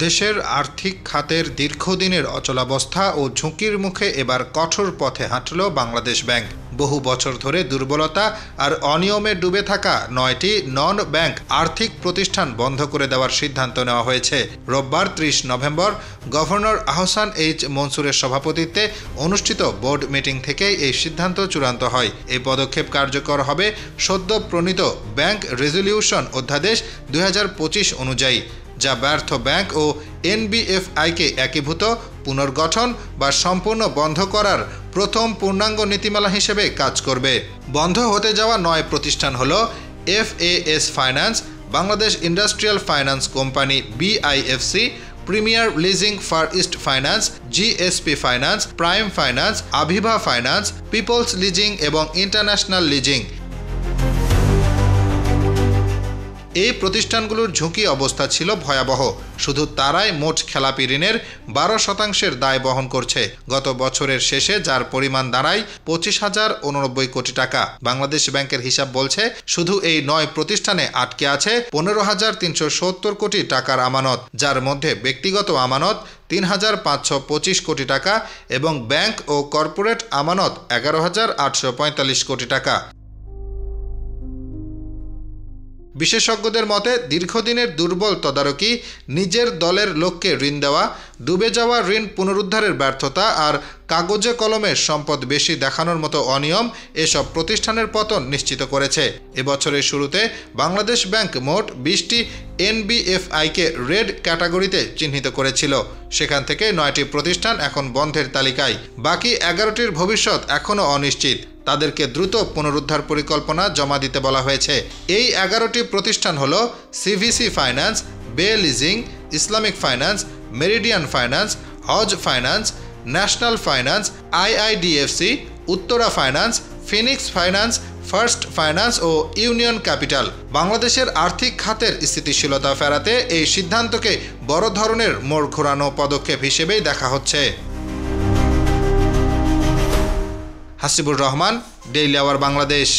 দেশের আর্থিক খাতের দীর্ঘদিনের অচলাবস্থা ও ঝুঁকির মুখে এবার কঠোর পথে হাঁটল বাংলাদেশ ব্যাংক। বহু বছর ধরে দুর্বলতা আর অনিয়মে ডুবে থাকা 9টি নন ব্যাংক আর্থিক প্রতিষ্ঠান বন্ধ করে দেওয়ার সিদ্ধান্ত নেওয়া হয়েছে। রোববার 30 নভেম্বর গভর্নর আহসান এইচ মনসুরের সভাপতিত্বে অনুষ্ঠিত বোর্ড মিটিং থেকে এই সিদ্ধান্ত চূড়ান্ত হয়। এই পদক্ষেপ কার্যকর হবে সদ্য প্রণীত ব্যাংক রেজলিউশন অধ্যাদেশ 2025 অনুযায়ী, যা ব্যর্থ ব্যাংক ও এনবিএফআইকে একীভূত, পুনর্গঠন বা সম্পূর্ণ বন্ধ করার প্রথম পূর্ণাঙ্গ নীতিমালা হিসেবে কাজ করবে। বন্ধ হতে যাওয়া 9 প্রতিষ্ঠান হল FAS finance, Bangladesh industrial finance company BIFC, premier leasing far east finance, GSP finance, prime finance, Aviva finance, peoples leasing এবং ইন্টারন্যাশনাল লিজিং। এই প্রতিষ্ঠানগুলোর ঝুঁকি অবস্থা ছিল ভয়াবহ। শুধু তারাই মোট খেলাপি ঋণের 12% দায় বহন করছে, গত বছরের শেষে যার পরিমাণ দাঁড়ায় 25,089 কোটি টাকা। বাংলাদেশ ব্যাংকের হিসাব বলছে শুধু এই 9 প্রতিষ্ঠানে আটকে আছে 15,370 কোটি টাকার আমানত, যার মধ্যে ব্যক্তিগত আমানত 3,525 কোটি টাকা এবং ব্যাংক ও কর্পোরেট আমানত 11,845 কোটি টাকা। বিশেষজ্ঞদের মতে দীর্ঘদিনের দুর্বল তদারকি, নিজের দলের লোককে ঋণ দেওয়া, ডুবে যাওয়া ঋণ পুনরুদ্ধারের ব্যর্থতা আর কাগজে কলমে সম্পদ বেশি দেখানোর মতো অনিয়ম এসব প্রতিষ্ঠানের পতন নিশ্চিত করেছে। এবছরের শুরুতে বাংলাদেশ ব্যাংক মোট 20টি এনবিএফআইকে রেড ক্যাটাগরিতে চিহ্নিত করেছিল। সেখান থেকে 9টি প্রতিষ্ঠান এখন বন্ধের তালিকায়। বাকি 11টির ভবিষ্যৎ এখনও অনিশ্চিত। তাদেরকে দ্রুত পুনরুদ্ধার পরিকল্পনা জমা দিতে বলা হয়েছে। এই 11টি প্রতিষ্ঠান হল CVC finance, bay leasing, Islamic finance, Meridian finance, Hajj finance, national finance, IIDFC, Uttara finance, phoenix finance, first finance ও ইউনিয়ন ক্যাপিটাল। বাংলাদেশের আর্থিক খাতের স্থিতিশীলতা ফেরাতে এই সিদ্ধান্তকে বড় ধরনের মোড় ঘোরানো পদক্ষেপ হিসেবেই দেখা হচ্ছে। Hasibur Rahman, daily our Bangladesh.